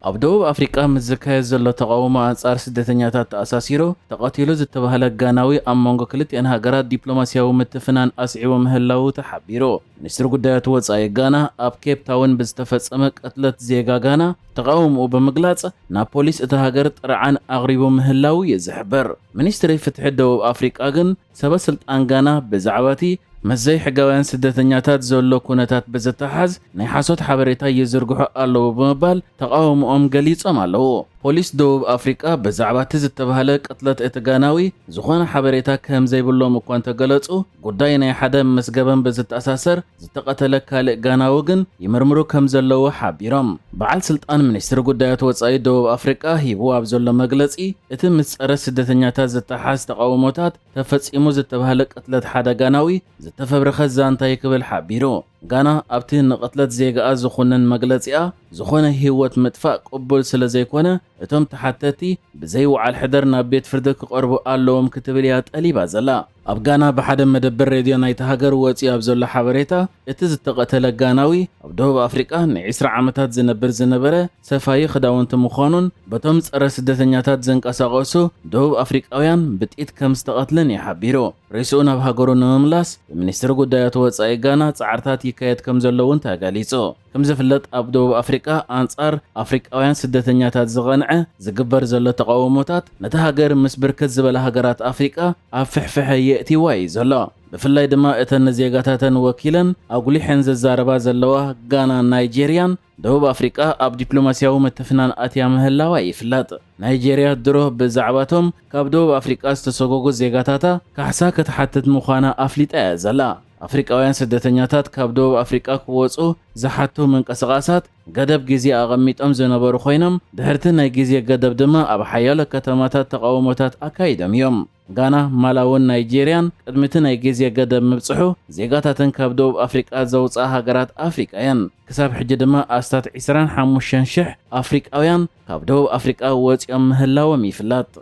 ኣብ ደቡብ ኣፍሪቃ ምዝካየድ ዘሎ ተቃውሞ ኣንጻር ስደተኛታት ተኣሳሲሩ ተቐቲሉ ዝተባሃለ ጋናዊ ኣብ መንጎ ክልቲአን ሃገራት ዲፕሎማስያዊ ምትፍናን ኣስዒቡ ምህላው ተሓቢሩ። ሚኒስትሪ ጉዳያት ወጻኢ ጋና ኣብ ኬፕ ታውን ብዝተፈጸመ ቅትለት ዜጋ ጋና ተቃውሞኡ ብምግላጽ ናብ ፖሊስ እታ ሃገር ጥርዓን ኣቕሪቡ ምህላው ይዝሕበር። ሚኒስትሪ ፍትሒ ደቡብ ኣፍሪቃ ግን ሰበስልጣን ጋና ብዛዕባ እቲ መዘይ ሕጋውያን ስደተኛታት ዘሎ ኩነታት ብዝተሓዝ ናይ ሓሶት ሓበሬታ ይዝርግሑ ኣለዉ ብምባል ተቃውሞኦም ገሊጾም ኣለዉ። ፖሊስ ደቡብ ኣፍሪቃ ብዛዕባ እቲ ዝተባሃለ ቅትለት እቲ ጋናዊ ዝኾነ ሓበሬታ ከም ዘይብሎም እኳ እንተገለጹ ጉዳይ ናይ ሓደ መስገበን ብዝተኣሳሰር ዝተቐተለ ካልእ ጋናዊ ግን ይምርምሩ ከም ዘለዎ ሓቢሮም። በዓል ስልጣን ሚኒስትሪ ጉዳያት ወጻኢ ደቡብ ኣፍሪቃ ሂቡ ኣብ ዘሎ መግለጺ እቲ ምስ ጸረ ስደተኛታት ዝተሓዝ ተቃውሞታት ተፈጺሙ ዝተባሃለ ቅትለት ሓደ ጋናዊ ዝተፈብረኸ ዛንታ ክብል ሓቢሩ። ጋና ኣብቲ ንቅትለት ዜጋኣ ዝኾነን መግለጺኣ ዝኾነ ህይወት ምጥፋእ ቅቡል ስለ ዘይኮነ እቶም ተሓተቲ ብዘይ ወዓል ሕደር ናብ ቤት ፍርዲ ክቐርቡ ኣለዎም ክትብል እያ ጠሊባ ዘላ። ኣብ ጋና ብሓደ መደበር ሬድዮ ናይቲ ሃገር ወፂ ኣብ ዘሎ ሓበሬታ እቲ ዝተቐተለ ጋናዊ ኣብ ደቡብ ኣፍሪቃ ን20 ዓመታት ዝነበረ ሰፋይ ክዳውንቲ ምዃኑን በቶም ጸረ ስደተኛታት ዘንቀሳቐሱ ደቡብ ኣፍሪቃውያን ብጢት ከም ዝተቐትለን ይሓቢሩ። ርእሱ ናብ ሃገሩ ንምምላስ ሚኒስትሪ ጉዳያት ወጻኢ ጋና ጻዕርታት ይካየድ ከም ዘለውን ተገሊጹ። ከም ዝፍለጥ ኣብ ደቡብ ኣፍሪቃ ኣንጻር ኣፍሪቃውያን ስደተኛታት ዝቐንዐ ዝግበር ዘሎ ተቃውሞታት ነቲ ሃገር ምስ ብርክት ዝበለ ሃገራት ኣፍሪቃ ኣብ ፍሕፍሕ የእቲዋ እዩ ዘሎ። ብፍላይ ድማ እተን ዜጋታተን ወኪለን ኣጉሊሐን ዝዛረባ ዘለዋ ጋና፣ ናይጄርያን ደቡብ ኣፍሪቃ ኣብ ዲፕሎማስያዊ ምትፍናን ኣትያ ምህላዋ ይፍለጥ። ናይጄርያ ድሮ ብዛዕባቶም ካብ ደቡብ ኣፍሪቃ ዝተሰጎጉ ዜጋታታ ካሕሳ ክትሓትት ምዃና ኣፍሊጣ እያ ዘላ። ኣፍሪቃውያን ስደተኛታት ካብ ደቡብ ኣፍሪቃ ክወፁ ዝሓቱ ምንቅስቓሳት ገደብ ግዜ ኣቐሚጦም ዝነበሩ ኮይኖም ድሕርቲ ናይ ግዜ ገደብ ድማ ኣብ ሓያሎ ከተማታት ተቃውሞታት ኣካይዶም እዮም። ጋና፣ ማላውን ናይጄርያን ቅድሚቲ ናይ ግዜ ገደብ ምብፅሑ ዜጋታትን ካብ ደቡብ ኣፍሪቃ ዘውፅኣ ሃገራት ኣፍሪቃ እየን። ክሳብ ሕጂ ድማ ኣስታት 25,000 ኣፍሪቃውያን ካብ ደቡብ ኣፍሪቃ ወፂኦም ምህላዎም ይፍለጥ።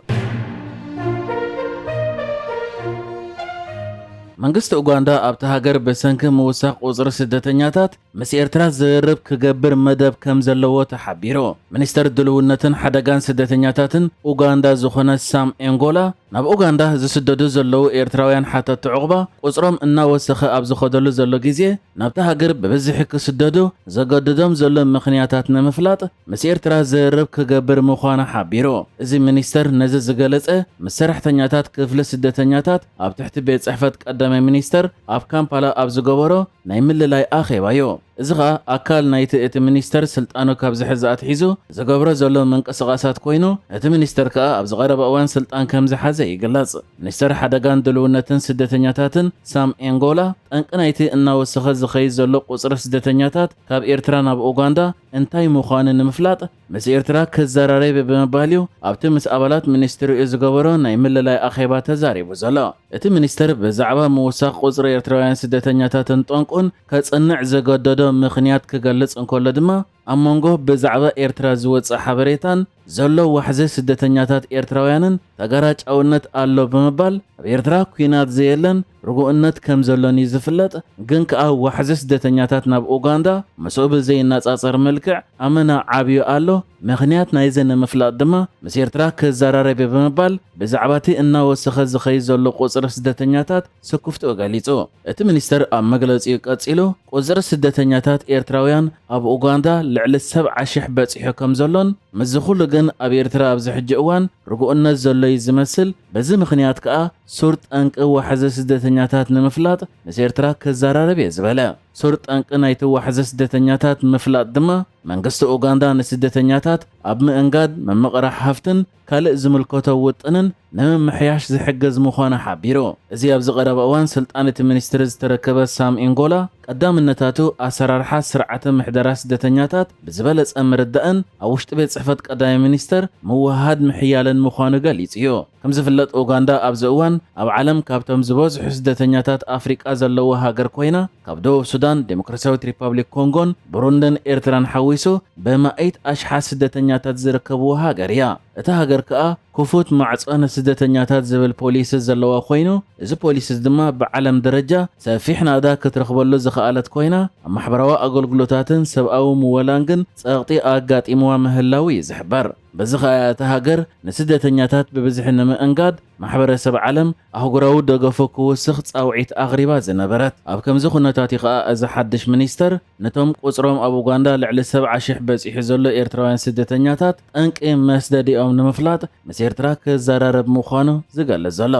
መንግስቲ ኡጋንዳ ኣብቲ ሃገር ብሰንኪ ምውሳኽ ቁፅሪ ስደተኛታት ምስ ኤርትራ ዝርብ ክገብር መደብ ከም ዘለዎ ተሓቢሩ። ሚኒስተር ድልውነትን ሓደጋን ስደተኛታትን ኡጋንዳ ዝኾነ ሳም ኤንጎላ ናብ ኡጋንዳ ዝስደዱ ዘለዉ ኤርትራውያን ሓተቲ ዕቑባ ቁፅሮም እናወሰኸ ኣብ ዝኸደሉ ዘሎ ግዜ ናብቲ ሃገር ብብዝሒ ክስደዱ ዘገድዶም ዘሎ ምኽንያታት ንምፍላጥ ምስ ኤርትራ ዝርብ ክገብር ምዃኑ ሓቢሩ። እዚ ሚኒስተር ነዚ ዝገለጸ ምስ ሰራሕተኛታት ክፍሊ ስደተኛታት ኣብ ትሕቲ ቤት ጽሕፈት ቀዳማይ ሚኒስተር ኣብ ካምፓላ ኣብ ዝገበሮ ናይ ምልላይ ኣኼባ እዩ። እዚ ኸኣ ኣካል ናይቲ እቲ ሚኒስተር ስልጣኑ ካብ ዝሕዚ ኣትሒዙ ዝገብሮ ዘሎ ምንቅስቓሳት ኮይኑ እቲ ሚኒስተር ከዓ ኣብ ዝቐረበ እዋን ስልጣን ከም ዝሓዘ ይግለጽ። ሚኒስተር ሓደጋን ድልውነትን ስደተኛታትን ሳም ኤንጎላ ጠንቂ ናይቲ እናወሰኸ ዝኸይድ ዘሎ ቁፅሪ ስደተኛታት ካብ ኤርትራ ናብ ኡጋንዳ እንታይ ምዃኑ ንምፍላጥ ምስ ኤርትራ ክዘራረብ ብምባል እዩ ኣብቲ ምስ ኣባላት ሚኒስትሪኡ ዝገበሮ ናይ ምልላይ ኣኼባ ተዛሪቡ ዘሎ። እቲ ሚኒስተር ብዛዕባ ምውሳኽ ቁፅሪ ኤርትራውያን ስደተኛታትን ጠንቁን ከጽንዕ ዘገደዶ ምኽንያት ክገልጽ እንከሎ ድማ ኣብ መንጎ ብዛዕባ ኤርትራ ዝወፅእ ሓበሬታን ዘሎ ዋሕዚ ስደተኛታት ኤርትራውያንን ተጋራጫውነት ኣሎ ብምባል ኣብ ኤርትራ ኩናት ዘየለን ርጉእነት ከም ዘሎን እዩ ዝፍለጥ። ግን ከዓ ዋሕዚ ስደተኛታት ናብ ኡጋንዳ ምስኡ ብዘይነጻጸር መልክዕ ኣመና ዓብዩ ኣሎ። ምኽንያት ናይዚ ንምፍላጥ ድማ ምስ ኤርትራ ክዘራረብ ብምባል ብዛዕባ እቲ እናወሰኸ ዝኸይድ ዘሎ ቁፅሪ ስደተኛታት ስኩፍትኡ ገሊጹ። እቲ ሚኒስተር ኣብ መግለጺኡ ቀጺሉ ቁፅሪ ስደተኛታት ኤርትራውያን ኣብ ኡጋንዳ ልዕሊ 70,000 በፂሑ ከም ዘሎን ምስ ኩሉ ግን ኣብ ኤርትራ ኣብዚ ሕጂ እዋን ርጉእነት ዘሎ እዩ ዝመስል። በዚ ምኽንያት ከዓ ሱር ጠንቂ ዋሕዚ ስደተኛታት ንምፍላጥ ምስ ኤርትራ ክዘራረብ እየ ዝበለ። ሱር ጠንቂ ናይቲ ዋሕዚ ስደተኛታት ምፍላጥ ድማ መንግስቲ ኡጋንዳ ንስደተኛታት ኣብ ምእንጋድ መመቕራሕ ሃፍትን ካልእ ዝምልከቶ ውጥንን ንምምሕያሽ ዝሕገዝ ምዃኑ ሓቢሩ። እዚ ኣብ ዝቐረበ እዋን ስልጣን እቲ ሚኒስትሪ ዝተረከበ ሳም ኤንጎላ ቀዳምነታቱ ኣሰራርሓ ስርዓተ ምሕደራ ስደተኛታት ብዝበለጸ ምርዳእን ኣብ ውሽጢ ቤት ጽሕፈት ቀዳማይ ሚኒስተር ምውሃድ ምሕያልን ምዃኑ ገሊጹ እዩ። ከም ዝፍለጥ ኡጋንዳ ኣብዚ እዋን ኣብ ዓለም ካብቶም ዝበዝሑ ስደተኛታት ኣፍሪቃ ዘለዎ ሃገር ኮይና ካብ ደቡብ ሱዳን፣ ዴሞክራሲያዊት ሪፐብሊክ ኮንጎን፣ ቡሩንድን ኤርትራን ሓዊሱ ብመኣይት ኣሽሓት ስደተኛታት ዝርከብዎ ሃገር እያ። እታ ሃገር ከዓ ክፉት ማዕፀነ ስደተኛታት ዝብል ፖሊሲ ዘለዋ ኮይኑ እዚ ፖሊሲ ድማ ብዓለም ደረጃ ሰፊሕ ናዳ ክትረኽበሉ ዝኽኣለት ኮይና ኣብ ማሕበራዊ ኣገልግሎታትን ሰብኣዊ ምወላንግን ጸቕጢ ኣጋጢምዋ ምህላው እዩ ዝሕበር በዚ ኸኣ እታ ሃገር ንስደተኛታት ብብዝሒ ንምእንጋድ ማሕበረሰብ ዓለም ኣህጉራዊ ደገፎ ክውስኽ ጻውዒት ኣቕሪባ ዝነበረት ኣብ ከምዚ ኩነታት ከዓ እዚ ሓድሽ ሚኒስተር ነቶም ቁጽሮም ኣብ ኡጋንዳ ልዕሊ 70,000 በፂሑ ዘሎ ኤርትራውያን ስደተኛታት ጠንቂ መስደዲኦም ንምፍላጥ ምስ ኤርትራ ክዘራረብ ምዃኑ ዝገልጽ ዘሎ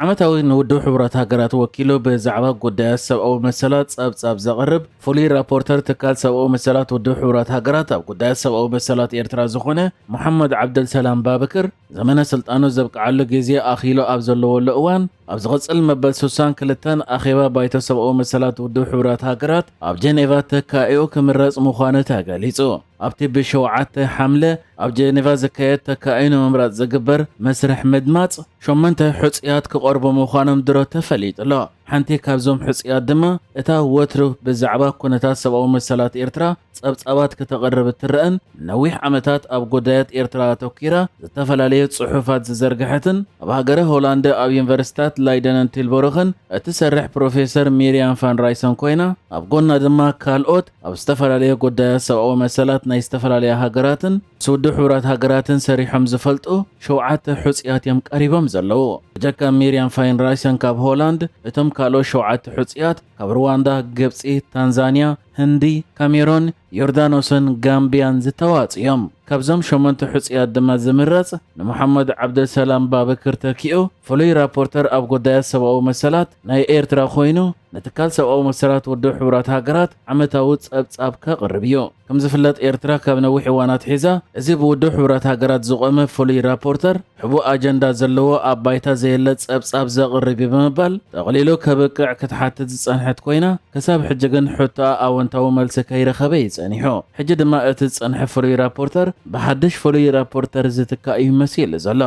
ዓመታዊ ንውድብ ሕቡራት ሃገራት ወኪሉ ብዛዕባ ጉዳያት ሰብኣዊ መሰላት ጸብጻብ ዘቕርብ ፍሉይ ራፖርተር ትካል ሰብኣዊ መሰላት ውድብ ሕቡራት ሃገራት ኣብ ጉዳያት ሰብኣዊ መሰላት ኤርትራ ዝኾነ ሙሐመድ ዓብደልሰላም ባበክር ዘመነ ስልጣኑ ዘብቅዓሉ ግዜ ኣኺሎ ኣብ ዘለወሉ እዋን ኣብ ዝቕጽል መበል 62 ኣኼባ ባይቶ ሰብኣዊ መሰላት ውድብ ሕቡራት ሃገራት ኣብ ጀኔቫ ተካኢኡ ክምረጽ ምዃኑ ተገሊጹ ኣብቲ ብ7 ሓምለ ኣብ ጀኔቫ ዝካየድ ተካኢኡ ንምምራጽ ዝግበር መስርሕ ምድማጽ 8 ሕጽያት ክቐርቡ ምዃኖም ድሮ ተፈሊጡሎ ሓንቲ ካብዞም ሕጽያት ድማ እታ ወትሩ ብዛዕባ ኩነታት ሰብኣዊ መሰላት ኤርትራ ጸብጻባት ከተቐርብ ትረአን ነዊሕ ዓመታት ኣብ ጉዳያት ኤርትራ ተኪራ ዝተፈላለዩ ጽሑፋት ዝዘርግሐትን ኣብ ሃገረ ሆላንድ ኣብ ዩኒቨርሲታት ላይደንን ቲልቦሮኽን እትሰርሕ ፕሮፌሰር ሚሪያም ፋን ራይሰን ኮይና ኣብ ጎና ድማ ካልኦት ኣብ ዝተፈላለዩ ጉዳያት ሰብኣዊ መሰላት ናይ ዝተፈላለዩ ሃገራትን ውድብ ሕቡራት ሃገራትን ሰሪሖም ዝፈልጡ 7 ሕጽያት እዮም ቀሪቦም ዘለዉ ብጀካ ሚሪያም ፋን ራይሰን ካብ ሆላንድ እቶም ካልኦት 7 ሕጽያት ካብ ሩዋንዳ ግብፂ ታንዛንያ ህንዲ ካሜሮን ዮርዳኖስን ጋምቢያን ዝተዋጽዮም ካብዞም 8 ሕጽያት ድማ ዝምረጽ ንሙሐመድ ዓብደልሰላም ባበክር ተኪኡ ፍሉይ ራፖርተር ኣብ ጉዳያት ሰብኣዊ መሰላት ናይ ኤርትራ ኮይኑ ንትካል ሰብኣዊ መሰላት ውድብ ሕቡራት ሃገራት ዓመታዊ ጸብጻብ ከቕርብ እዩ ከም ዝፍለጥ ኤርትራ ካብ ነዊሕ እዋናት ሒዛ እዚ ብውድብ ሕቡራት ሃገራት ዝቖመ ፍሉይ ራፖርተር ሕቡእ ኣጀንዳ ዘለዎ ኣብ ባይታ ዘየለ ጸብጻብ ዘቕርብ ብምባል ጠቕሊሉ ከበቅዕ ክትሓትት ዝጸንሐት ኮይና ክሳብ ሕጂ ግን ሕቶኣ ኣወንታዊ መልሲ ከይረኸበ ይጸኒሑ ሕጂ ድማ እቲ ዝጸንሐ ፍሉይ ራፖርተር ብሓድሽ ፍሉይ ራፖርተር ዝትካእ እዩ መሲሉ ዘሎ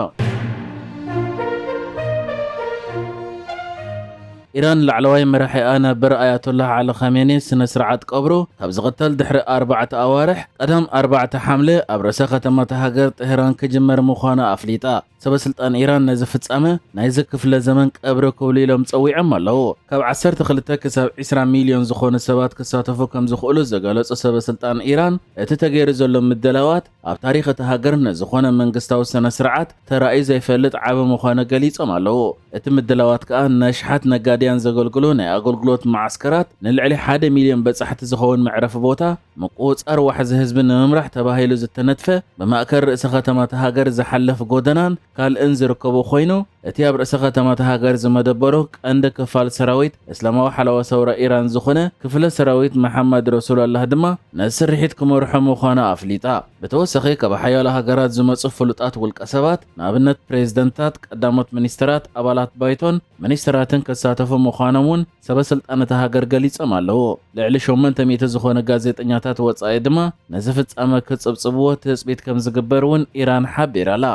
ኢራን ላዕለዋይ መራሒኣ ነበር ኣያቶላህ ዓሊ ኻሜኒ ስነ ስርዓት ቀብሩ ካብ ዝቕተል ድሕሪ 4 ኣዋርሕ ቀደም 4 ሓምለ ኣብ ርእሰ ከተማታ ሃገር ጥህራን ክጅመር ምዃኑ ኣፍሊጣ ሰበስልጣን ኢራን ነዚ ፍጻመ ናይዚ ክፍለ ዘመን ቀብሪ ክብሉ ኢሎም ጸዊዖም ኣለዉ ካብ 12 ክሳብ 20 ሚልዮን ዝኾኑ ሰባት ክሳተፉ ከም ዝኽእሉ ዘገለጹ ሰበስልጣን ኢራን እቲ ተገይሩ ዘሎ ምድላዋት ኣብ ታሪኽ እቲ ሃገር ንዝኾነ መንግስታዊ ስነ ስርዓት ተራእዩ ዘይፈልጥ ዓቢ ምዃኑ ገሊጾም ኣለዉ እቲ ምድላዋት ከዓ ነሽሓት ነጋድያን ዘገልግሉ ናይ ኣገልግሎት ማዓስከራት ንልዕሊ 1 ሚልዮን በጻሕቲ ዝኸውን መዕረፊ ቦታ ምቁጻር ዋሕዚ ህዝቢ ንምምራሕ ተባሂሉ ዝተነጥፈ ብማእከል ርእሰ ከተማታ ሃገር ዝሓለፍ ጎደናን ካልእን ዝርከቡ ኮይኑ እቲ ኣብ ርእሰ ከተማታ ሃገር ዝመደበሩ ቀንዲ ክፋል ሰራዊት እስላማዊ ሓለዋ ሰውራ ኢራን ዝኾነ ክፍለ ሰራዊት መሐመድ ረሱላላህ ድማ ነዚ ስርሒት ክመርሖ ምዃኑ ኣፍሊጣ ብተወሳኺ ካብ ሓያሎ ሃገራት ዝመጹ ፍሉጣት ውልቀ ሰባት ንኣብነት ፕሬዝደንታት ቀዳሞት ሚኒስትራት ኣባላት ባይቶን ሚኒስትራትን ክሳተፉ ምዃኖም እውን ሰበስልጣናት ሃገር ገሊጾም ኣለዉ ልዕሊ 800 ዝኾነ ጋዜጠኛታት ወጻኢ ድማ ነዚ ፍጻመ ክጽብጽብዎ ትጽቢት ከም ዝግበር እውን ኢራን ሓቢራላ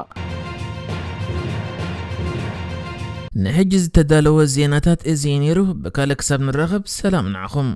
نحجز تدالو الزيناتات ازينيرو بكالك ساب نرغب سلام نعخم